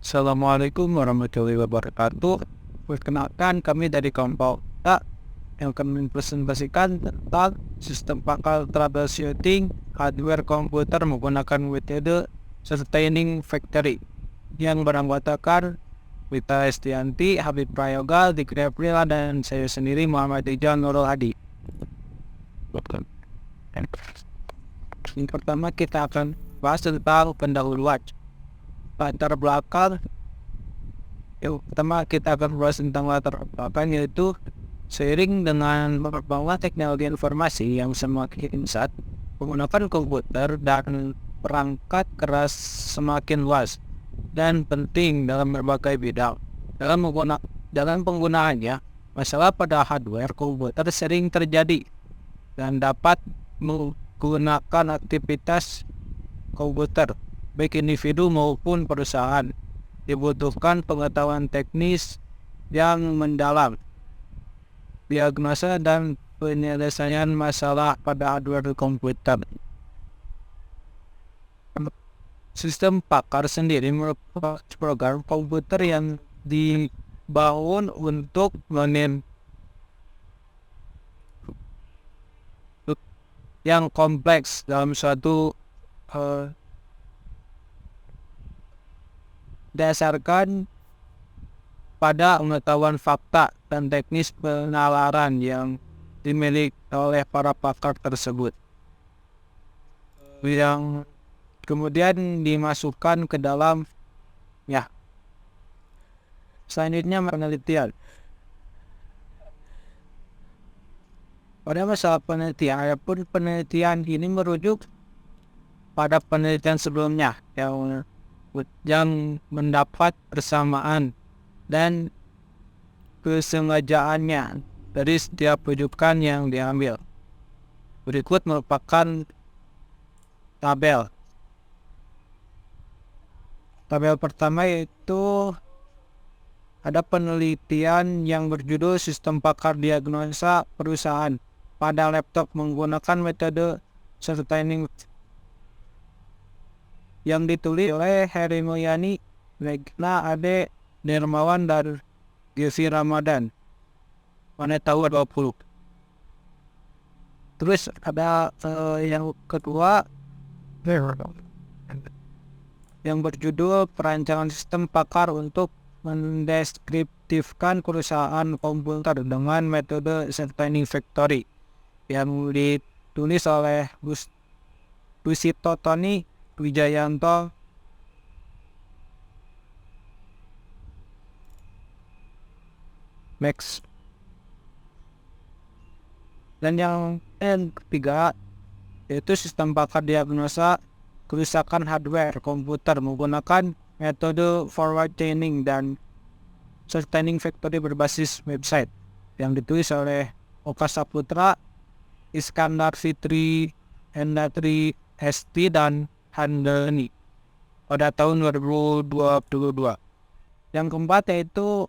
Assalamualaikum warahmatullahi wabarakatuh. Perkenalkan, kami dari kelompok A yang akan mempresentasikan tentang sistem pangkal troubleshooting hardware komputer menggunakan metode Sustaining Factory yang beranggotakan Wita Estianti, Habib Prayoga, Dikri Aprila, dan saya sendiri Muhammad Ijan Nurul Hadi. Yang pertama kita akan bahas tentang pendahuluan. Latar belakang yang pertama kita akan bahas tentang latar belakang, yaitu seiring dengan berkembangnya teknologi informasi yang semakin pesat, menggunakan komputer dan perangkat keras semakin luas dan penting dalam berbagai bidang. Dalam penggunaannya, masalah pada hardware komputer sering terjadi dan dapat menggunakan aktivitas komputer baik individu maupun perusahaan. Dibutuhkan pengetahuan teknis yang mendalam, diagnosa dan penyelesaian masalah pada hardware komputer. Sistem Packard sendiri merupakan program komputer yang dibangun untuk yang kompleks dalam suatu dasarkan pada pengetahuan fakta dan teknis penalaran yang dimiliki oleh para pakar tersebut, yang kemudian dimasukkan ke dalam selanjutnya penelitian. Pada masalah penelitian, adapun penelitian ini merujuk pada penelitian sebelumnya yang mendapat persamaan dan kesengajaannya dari setiap rujukan yang diambil. Berikut merupakan tabel. Tabel pertama yaitu ada penelitian yang berjudul Sistem Packard Diagnosa Perusahaan pada laptop menggunakan metode Sustaining, yang ditulis oleh Heri Mulyani, Regina Ade Nirmawan, dan Givi Ramadan pada tahun 2020. Terus ada yang kedua yang berjudul Perancangan Sistem Packard untuk mendeskriptifkan perusahaan komputer dengan metode Sustaining Factory, yang ditulis oleh Busito Tony Wijayanto, Max. Dan yang ketiga yaitu Sistem Packard Diagnosa Kerusakan Hardware Komputer menggunakan metode Forward Chaining dan Sustaining Factory berbasis website, yang ditulis oleh Oka Saputra, Iskandar Fitri, Hendatri Hesti, dan Handani pada tahun 2022. Yang keempat yaitu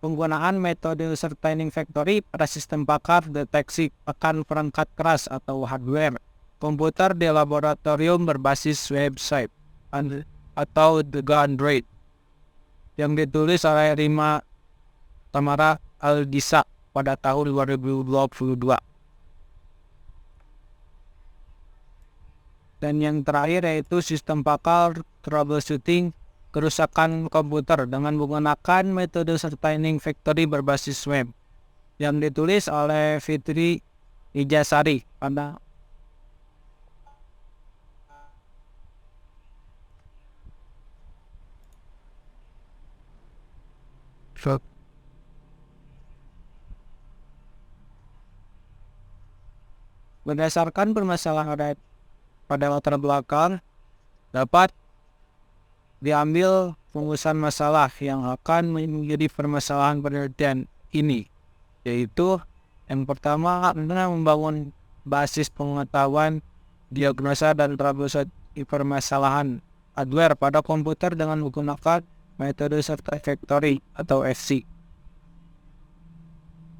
penggunaan metode Sustaining Factory pada sistem Packard deteksi akan perangkat keras atau hardware komputer di laboratorium berbasis website atau The Android, yang ditulis oleh Rima Tamara Aldisa pada tahun 2022. Dan yang terakhir yaitu Sistem Packard Troubleshooting Kerusakan Komputer dengan menggunakan metode Sustaining Factory berbasis web, yang ditulis oleh Fitri Ijasari pada berdasarkan permasalahan pada latar belakang, dapat diambil pengurusan masalah yang akan menjadi permasalahan penelitian ini, yaitu yang pertama adalah membangun basis pengetahuan diagnosa dan troubleshooting permasalahan hardware pada komputer dengan menggunakan metode Sustaining Factory atau FC.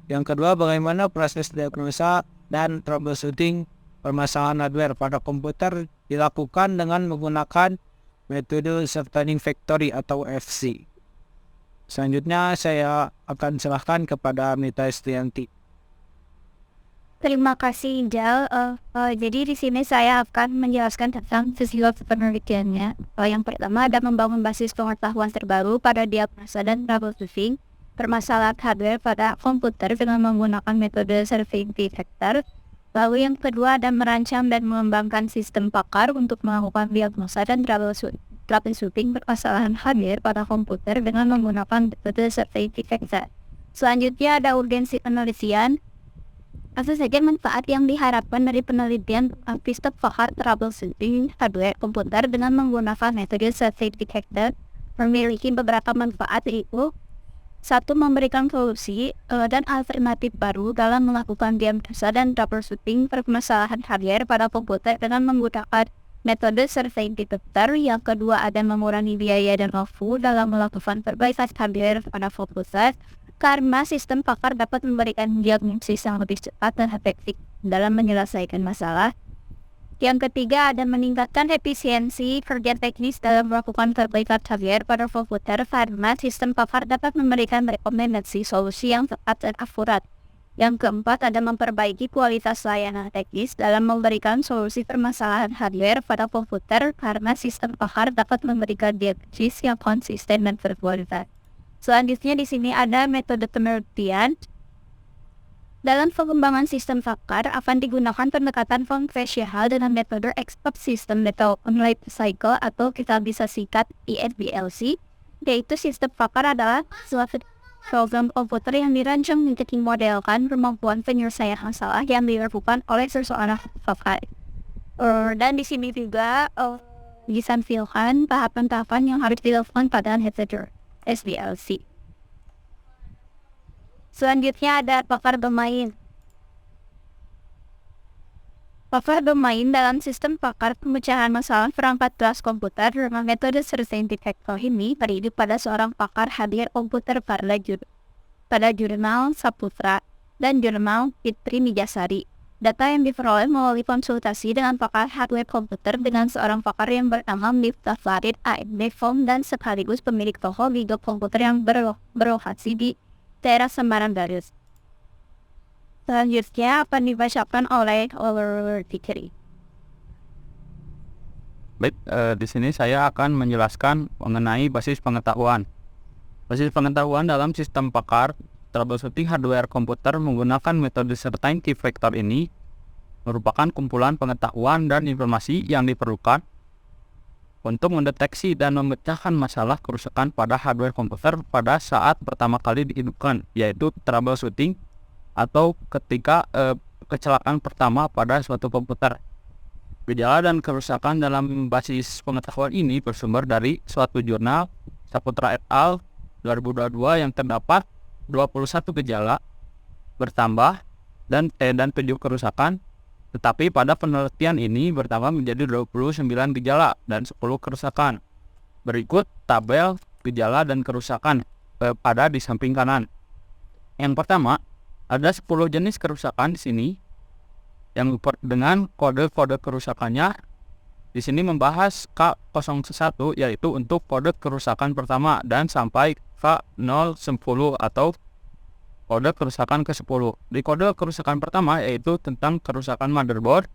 Yang kedua, bagaimana proses diagnosa dan troubleshooting permasalahan hardware pada komputer dilakukan dengan menggunakan metode Certain Factory atau FC. Selanjutnya saya akan serahkan kepada Mita Estianti. Terima kasih, Jal. Jadi di sini saya akan menjelaskan tentang fisiologi penelitiannya. Yang pertama ada membangun basis pengetahuan terbaru pada diagnosa dan troubleshooting permasalahan hardware pada komputer dengan menggunakan metode surveying vector. Lalu yang kedua ada merancang dan mengembangkan sistem pakar untuk melakukan diagnosa dan troubleshooting permasalahan hardware pada komputer dengan menggunakan metode surveying vector. Selanjutnya ada urgensi penelitian. Apa saja manfaat yang diharapkan dari penelitian tentang sistem pakar troubleshooting hardware komputer dengan menggunakan metode surveying vector memiliki beberapa manfaat, yaitu satu, memberikan solusi dan alternatif baru dalam melakukan diagnosa dan troubleshooting permasalahan hardware pada komputer dengan menggunakan metode surveying vector. Yang kedua ada mengurangi biaya dan waktu dalam melakukan perbaikan hardware pada komputer, karena sistem pakar dapat memberikan diagnosis yang lebih cepat dan efektif dalam menyelesaikan masalah. Yang ketiga ada meningkatkan efisiensi kerja teknis dalam melakukan perbaikan hardware pada komputer, karena sistem pakar dapat memberikan rekomendasi solusi yang tepat dan akurat. Yang keempat ada memperbaiki kualitas layanan teknis dalam memberikan solusi permasalahan hardware pada komputer, karena sistem pakar dapat memberikan diagnosis yang konsisten dan berkualitas. Selanjutnya di sini ada metode penelitian. Dalam pengembangan sistem pakar akan digunakan pendekatan konvensional dengan metode Expert System Development Life Cycle atau kita bisa singkat ESBLC, yaitu sistem pakar adalah suatu program komputer yang dirancang untuk memodelkan kemampuan penyelesaian masalah yang dilakukan oleh seseorang pakar. Dan di sini juga disampaikan tahapan-tahapan yang harus dilakukan pada metode SDLC. Selanjutnya ada pakar domain. Pakar domain dalam sistem pakar pemecahan masalah perangkat kelas komputer dengan metode surveying vector ini terdiri pada seorang pakar hardware komputer pada jurnal Saputra dan jurnal Fitri Nijasari. Data yang diperoleh melalui konsultasi dengan pakar hardware komputer dengan seorang pakar yang bernama Miftah Farid AMD Phone dan sekaligus pemilik toko Liga komputer yang berlokasi di daerah Semarang, Garut. Selanjutnya akan dibacakan oleh Oliver Fikri. Baik, di sini saya akan menjelaskan mengenai basis pengetahuan. Basis pengetahuan dalam sistem pakar troubleshooting hardware komputer menggunakan metode Certain Vector ini merupakan kumpulan pengetahuan dan informasi yang diperlukan untuk mendeteksi dan memecahkan masalah kerusakan pada hardware komputer pada saat pertama kali dihidupkan, yaitu troubleshooting atau ketika kecelakaan pertama pada suatu komputer. Gejala dan kerusakan dalam basis pengetahuan ini bersumber dari suatu jurnal Saputra et al. 2022 yang terdapat 21 gejala bertambah dan 7 kerusakan, tetapi pada penelitian ini bertambah menjadi 29 gejala dan 10 kerusakan. Berikut tabel gejala dan kerusakan pada di samping kanan. Yang pertama, ada 10 jenis kerusakan di sini yang dengan kode-kode kerusakannya di sini membahas K01 yaitu untuk kode kerusakan pertama dan sampai K010 atau kode kerusakan ke-10. Di kode kerusakan pertama yaitu tentang kerusakan motherboard,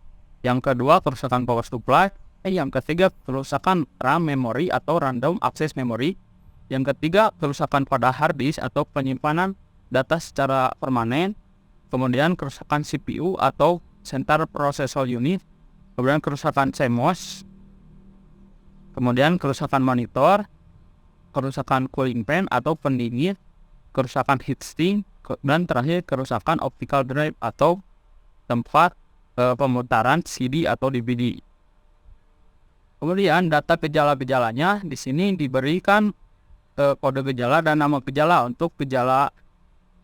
yang kedua kerusakan power supply, yang ketiga kerusakan RAM memory atau random access memory, yang ketiga kerusakan pada hard disk atau penyimpanan data secara permanen, kemudian kerusakan CPU atau Central Processor Unit, kemudian kerusakan CMOS, kemudian kerusakan monitor, kerusakan cooling fan atau pendingin, kerusakan heatsink, dan terakhir kerusakan optical drive atau tempat pemutaran CD atau DVD. Kemudian data gejala-gejalanya di sini diberikan kode gejala dan nama gejala. Untuk gejala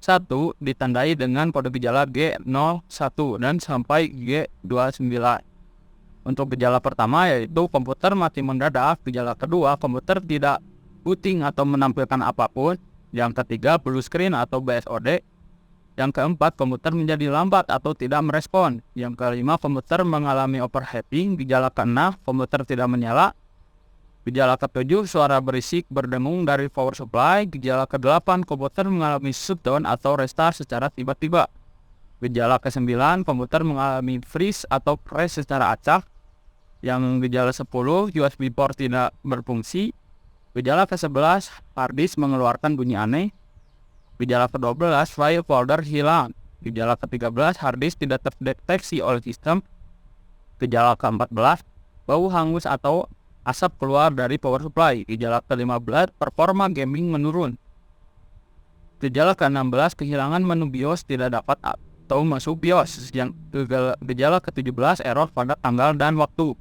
1 ditandai dengan kode gejala G01 dan sampai G29. Untuk gejala pertama yaitu komputer mati mendadak, gejala kedua komputer tidak booting atau menampilkan apapun, yang ketiga blue screen atau BSOD, yang keempat komputer menjadi lambat atau tidak merespon, yang kelima komputer mengalami overheating, gejala keenam komputer tidak menyala, Gejala ke-7, suara berisik berdengung dari power supply. Gejala ke-8, komputer mengalami shutdown atau restart secara tiba-tiba. Gejala ke-9, komputer mengalami freeze atau crash secara acak. Yang gejala 10, USB port tidak berfungsi. Gejala ke-11, hard disk mengeluarkan bunyi aneh. Gejala ke-12, file folder hilang. Gejala ke-13, hard disk tidak terdeteksi oleh sistem. Gejala ke-14, bau hangus atau asap keluar dari power supply. Gejala ke-15, performa gaming menurun. Gejala ke-16, kehilangan menu BIOS tidak dapat atau masuk BIOS. Yang gejala ke-17, error pada tanggal dan waktu.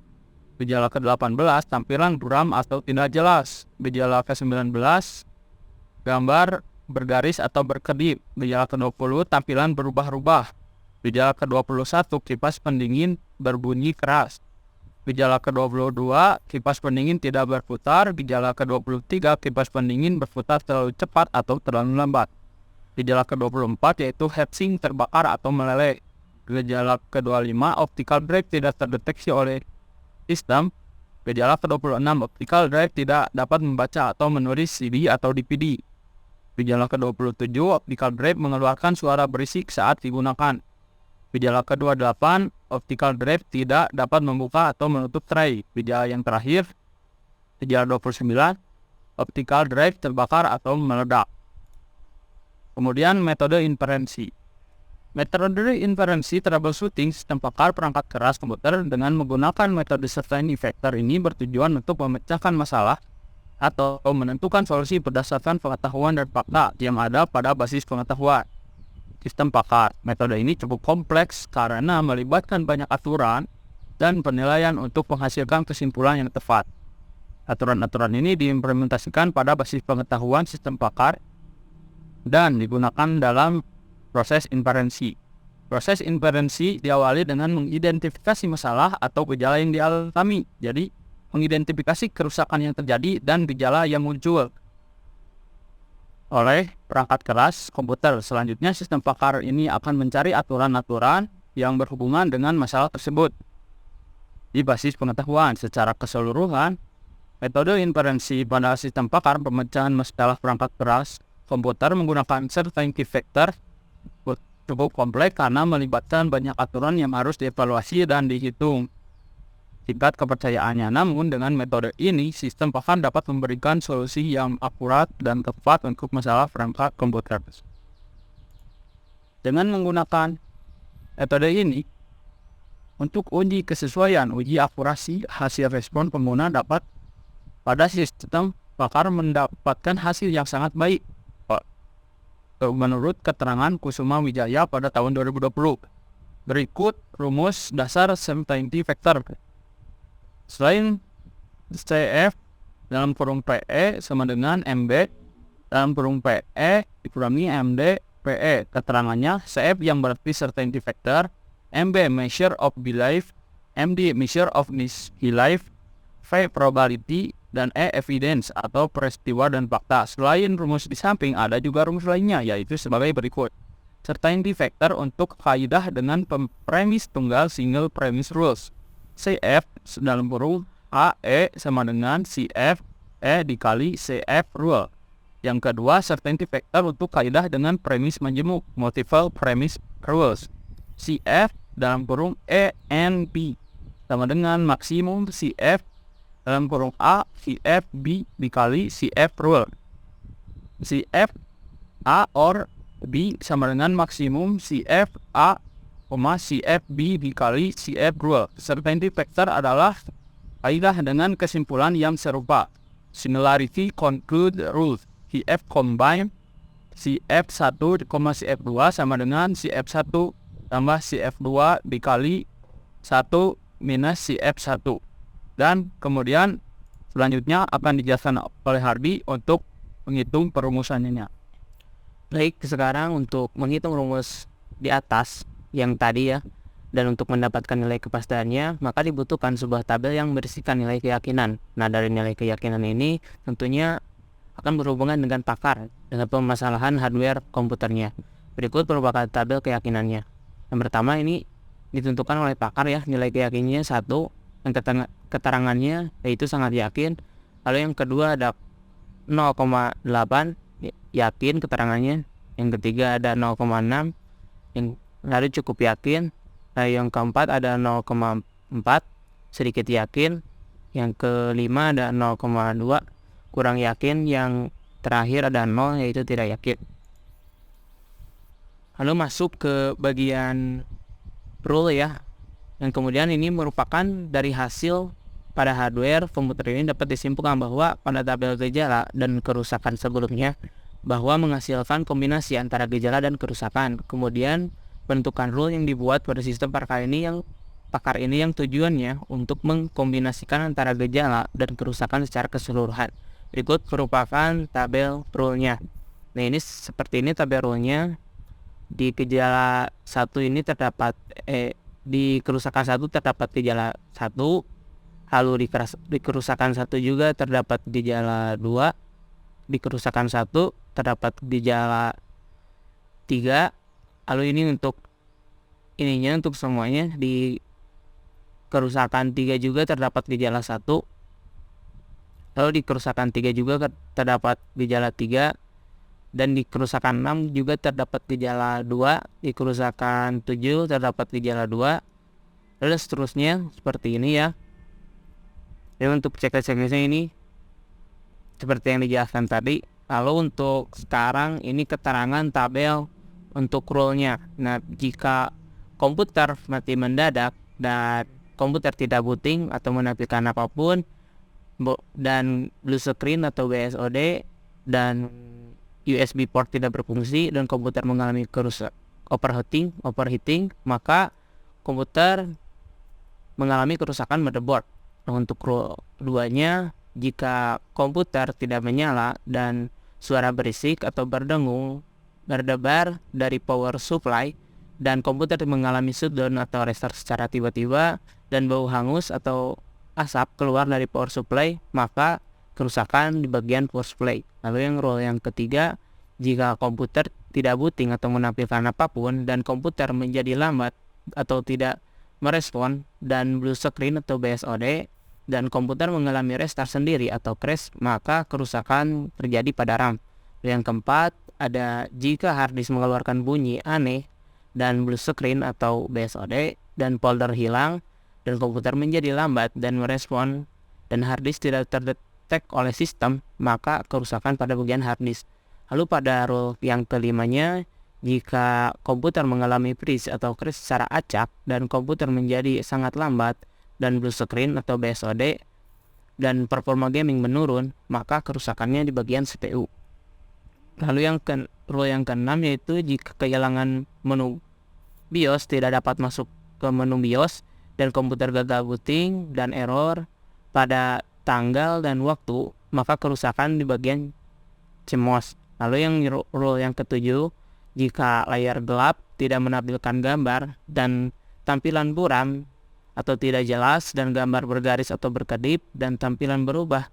Gejala ke-18, tampilan buram atau tidak jelas. Gejala ke-19, gambar bergaris atau berkedip. Gejala ke-20, tampilan berubah-ubah. Gejala ke-21, kipas pendingin berbunyi keras. Gejala ke-22, kipas pendingin tidak berputar. Gejala ke-23, kipas pendingin berputar terlalu cepat atau terlalu lambat. Gejala ke-24 yaitu heatsink terbakar atau meleleh. Gejala ke-25, optical drive tidak terdeteksi oleh sistem. Gejala ke-26, optical drive tidak dapat membaca atau menulis CD atau DVD. Gejala ke-27, optical drive mengeluarkan suara berisik saat digunakan. Gejala ke-28, optical drive tidak dapat membuka atau menutup tray. Gejala yang terakhir, gejala 29, optical drive terbakar atau meledak. Kemudian metode inferensi. Metode inferensi troubleshooting sistem pakar perangkat keras komputer dengan menggunakan metode certainty factor ini bertujuan untuk memecahkan masalah atau menentukan solusi berdasarkan pengetahuan dan fakta yang ada pada basis pengetahuan sistem pakar. Metode ini cukup kompleks karena melibatkan banyak aturan dan penilaian untuk menghasilkan kesimpulan yang tepat. Aturan-aturan ini diimplementasikan pada basis pengetahuan sistem pakar dan digunakan dalam proses inferensi. Proses inferensi diawali dengan mengidentifikasi masalah atau gejala yang dialami. Jadi, mengidentifikasi kerusakan yang terjadi dan gejala yang muncul oleh perangkat keras komputer. Selanjutnya, sistem pakar ini akan mencari aturan-aturan yang berhubungan dengan masalah tersebut di basis pengetahuan. Secara keseluruhan, metode inferensi pada sistem pakar pemecahan masalah perangkat keras komputer menggunakan certainty factor cukup kompleks karena melibatkan banyak aturan yang harus dievaluasi dan dihitung tingkat kepercayaannya. Namun dengan metode ini, sistem pakar dapat memberikan solusi yang akurat dan tepat untuk masalah perangkat komputer. Dengan menggunakan metode ini, untuk uji kesesuaian, uji akurasi hasil respon pengguna dapat pada sistem pakar mendapatkan hasil yang sangat baik. Menurut keterangan Kusuma Wijaya pada tahun 2020. Berikut rumus dasar certainty factor. Selain CF dalam kurung PE sama dengan MB dalam kurung PE dikurangi MD PE. Keterangannya CF yang berarti certainty factor, MB measure of belief, MD measure of belief, V probability, dan E evidence atau peristiwa dan fakta. Selain rumus di samping ada juga rumus lainnya, yaitu sebagai berikut. Certainty factor untuk kaidah dengan premis tunggal single premise rules. CF dalam kurung AE sama dengan CF E dikali CF rule. Yang kedua, certainty factor untuk kaidah dengan premis majemuk multiple premise rules. CF dalam kurung E N B sama dengan maksimum CF dalam kurung A CF B dikali CF rule. CF A or B sama dengan maksimum CF A, CF B dikali CF rule. Certainty factor adalah kaidah dengan kesimpulan yang serupa. Similarity conclude rules. CF combine CF1, CF2 sama dengan CF1 tambah CF2 dikali 1 minus CF1. Dan kemudian selanjutnya akan dijelaskan oleh Hardy untuk menghitung perumusannya. Baik, sekarang untuk menghitung rumus di atas yang tadi ya, dan untuk mendapatkan nilai kepastiannya, maka dibutuhkan sebuah tabel yang berisikan nilai keyakinan. Nah, dari nilai keyakinan ini tentunya akan berhubungan dengan pakar dengan permasalahan hardware komputernya. Berikut merupakan tabel keyakinannya. Yang pertama ini ditentukan oleh pakar ya, nilai keyakinannya 1, yang keterangannya yaitu sangat yakin. Lalu yang kedua ada 0,8 yakin keterangannya. Yang ketiga ada 0,6 yang lalu cukup yakin. Lalu yang keempat ada 0,4 sedikit yakin. Yang kelima ada 0,2 kurang yakin. Yang terakhir ada 0 yaitu tidak yakin. Lalu masuk ke bagian rule ya. Dan kemudian ini merupakan dari hasil pada hardware komputer ini dapat disimpulkan bahwa pada tabel gejala dan kerusakan sebelumnya bahwa menghasilkan kombinasi antara gejala dan kerusakan. Kemudian bentukan rule yang dibuat pada sistem pakar ini yang tujuannya untuk mengkombinasikan antara gejala dan kerusakan secara keseluruhan. Berikut merupakan tabel rule-nya. Nah, ini seperti ini tabel rule-nya. Di gejala 1 ini terdapat di kerusakan 1 terdapat gejala 1, lalu di kerusakan 1 juga terdapat gejala 2, di kerusakan 1 terdapat gejala 3, lalu ini untuk semuanya. Di kerusakan 3 juga terdapat gejala 1, lalu di kerusakan 3 juga terdapat gejala 3, dan di kerusakan 6 juga terdapat gejala 2, di kerusakan 7 terdapat gejala 2, dan seterusnya seperti ini ya. Dan untuk checklist-checklistnya ini seperti yang dijelaskan tadi. Lalu untuk sekarang ini keterangan tabel untuk rule-nya. Nah, jika komputer mati mendadak dan komputer tidak booting atau menampilkan apapun, dan blue screen atau BSOD dan USB port tidak berfungsi dan komputer mengalami overheating, maka komputer mengalami kerusakan motherboard. Untuk rule 2-nya, jika komputer tidak menyala dan suara berisik atau berdebar dari power supply dan komputer mengalami shutdown atau restart secara tiba-tiba dan bau hangus atau asap keluar dari power supply, maka kerusakan di bagian power supply. Lalu yang rule yang ketiga, jika komputer tidak booting atau menampilkan apapun dan komputer menjadi lambat atau tidak merespon dan blue screen atau BSOD dan komputer mengalami restart sendiri atau crash, maka kerusakan terjadi pada RAM. Yang keempat ada jika hard disk mengeluarkan bunyi aneh dan blue screen atau BSOD dan folder hilang dan komputer menjadi lambat dan merespon dan hard disk tidak terdetek oleh sistem, maka kerusakan pada bagian hard disk. Lalu pada rule yang kelimanya, jika komputer mengalami freeze atau crash secara acak dan komputer menjadi sangat lambat dan blue screen atau BSOD dan performa gaming menurun, maka kerusakannya di bagian CPU. Lalu rule yang keenam yaitu jika kehilangan menu BIOS tidak dapat masuk ke menu BIOS dan komputer gagal booting dan error pada tanggal dan waktu, maka kerusakan di bagian CMOS. Lalu yang rule yang ketujuh, jika layar gelap tidak menampilkan gambar dan tampilan buram atau tidak jelas dan gambar bergaris atau berkedip dan tampilan berubah,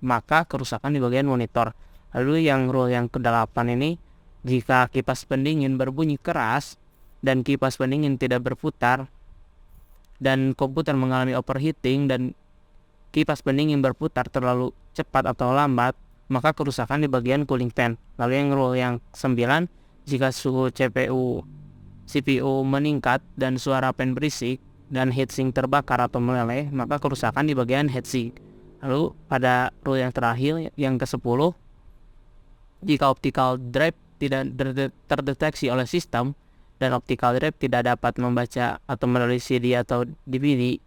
maka kerusakan di bagian monitor. Lalu yang rule yang ke-8 ini, jika kipas pendingin berbunyi keras dan kipas pendingin tidak berputar dan komputer mengalami overheating dan kipas pendingin berputar terlalu cepat atau lambat, maka kerusakan di bagian cooling fan. Lalu yang rule yang 9, jika suhu CPU meningkat dan suara fan berisik dan heatsink terbakar atau meleleh, maka kerusakan di bagian heatsink. Lalu pada rule yang terakhir yang ke-10, jika optical drive tidak terdeteksi oleh sistem dan optical drive tidak dapat membaca atau menulis CD atau DVD,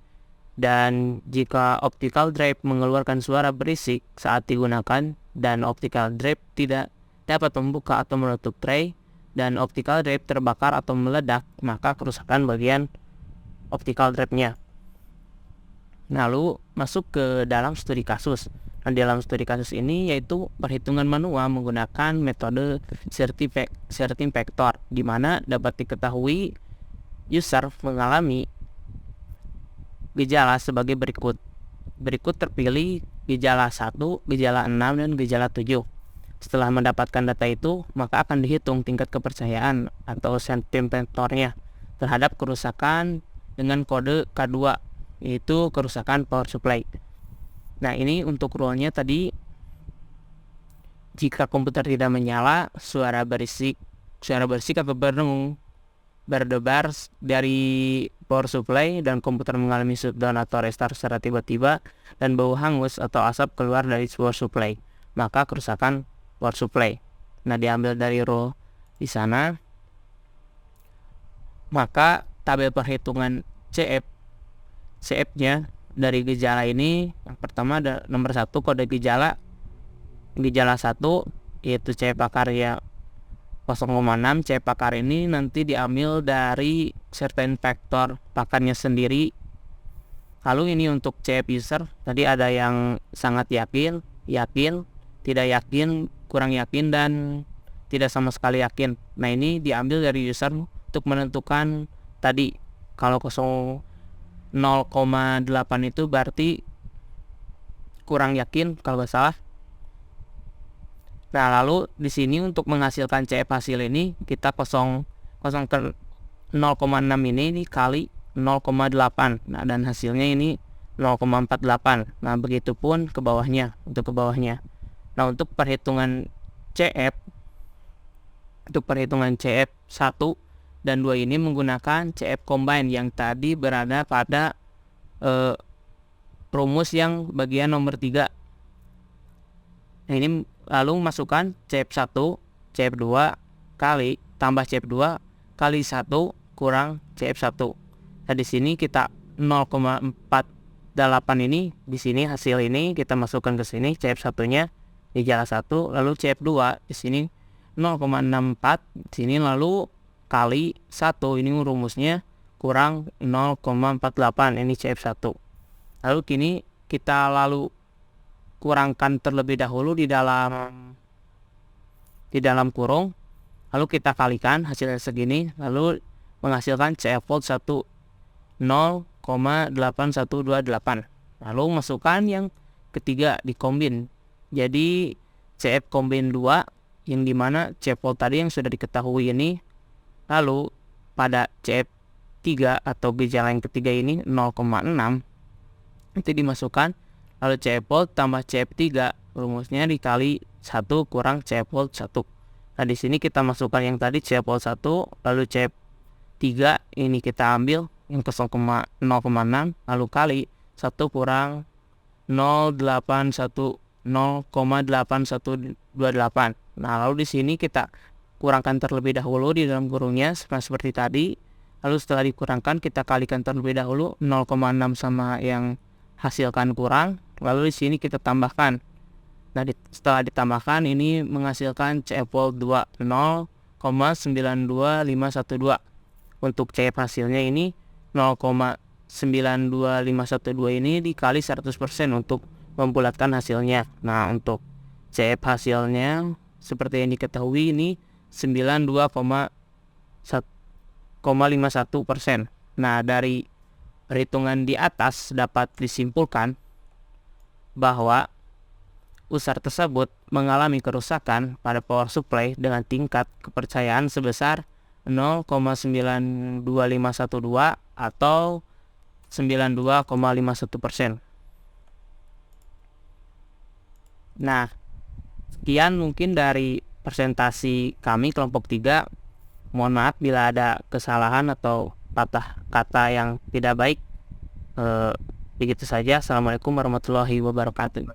dan jika optical drive mengeluarkan suara berisik saat digunakan dan optical drive tidak dapat membuka atau menutup tray dan optical drive terbakar atau meledak, maka kerusakan bagian optical drive-nya. Lalu masuk ke dalam studi kasus. Nah, dalam studi kasus ini yaitu perhitungan manual menggunakan metode certain vector, di mana dapat diketahui user mengalami gejala sebagai berikut. Berikut terpilih gejala 1, gejala 6, dan gejala 7. Setelah mendapatkan data itu, maka akan dihitung tingkat kepercayaan atau certain vectornya terhadap kerusakan dengan kode K2, yaitu kerusakan power supply. Nah, ini untuk rule-nya tadi, jika komputer tidak menyala, suara berisik atau berdengung berdebar dari power supply dan komputer mengalami shutdown atau restart secara tiba-tiba, dan bau hangus atau asap keluar dari power supply, maka kerusakan power supply. Nah, diambil dari rule di sana, maka tabel perhitungan CF-nya dari gejala ini, yang pertama ada nomor 1 kode gejala 1 yaitu CF akarnya 0,6. CF akar ini nanti diambil dari certain factor pakarnya sendiri. Lalu ini untuk CF user, tadi ada yang sangat yakin, tidak yakin, kurang yakin, dan tidak sama sekali yakin. Nah, ini diambil dari user untuk menentukan tadi, kalau 0,8 itu berarti kurang yakin kalau nggak salah. Nah, lalu di sini untuk menghasilkan CF hasil ini kita kosong ke 0,6 ini dikali 0,8. Nah, dan hasilnya ini 0,48. Nah, begitupun ke bawahnya, untuk ke bawahnya. Nah, untuk perhitungan CF 1 dan 2 ini menggunakan CF combine yang tadi berada pada rumus yang bagian nomor 3. Nah, ini lalu masukkan CF1, CF2 kali tambah CF2 kali 1 kurang CF1. Nah, di sini kita 0,48 ini, di sini hasil ini kita masukkan ke sini, CF1-nya di gejala 1, lalu CF2 di sini 0,64 di sini, lalu kali 1 ini rumusnya kurang 0,48 ini CF1. Lalu kini kita kurangkan terlebih dahulu di dalam kurung, lalu kita kalikan hasilnya segini, lalu menghasilkan CF volt 1 0,8128. Lalu masukkan yang ketiga dikombin, jadi CF kombin 2, yang dimana CF volt tadi yang sudah diketahui ini, lalu pada CF3 atau gejala yang ketiga ini 0,6 itu dimasukkan, lalu CF volt tambah CF3 rumusnya dikali 1 kurang CF volt 1. Nah, di sini kita masukkan yang tadi CF volt 1, lalu CF3 ini kita ambil yang ke 0,6, lalu kali 1 kurang 0,8128. Nah, lalu di sini kita kurangkan terlebih dahulu di dalam kurungnya seperti tadi. Lalu setelah dikurangkan kita kalikan terlebih dahulu 0,6 sama yang hasilkan kurang, lalu di sini kita tambahkan. Nah, setelah ditambahkan ini menghasilkan CF volt 2 0,92512. Untuk CF hasilnya ini 0,92512 ini dikali 100% untuk membulatkan hasilnya. Nah, untuk CF hasilnya seperti yang diketahui ini 92,51%. Nah, dari perhitungan di atas dapat disimpulkan bahwa user tersebut mengalami kerusakan pada power supply dengan tingkat kepercayaan sebesar 0,92512 atau 92,51%. Nah, sekian mungkin dari presentasi kami kelompok 3. Mohon maaf bila ada kesalahan atau patah kata yang tidak baik. Begitu saja. Assalamualaikum warahmatullahi wabarakatuh.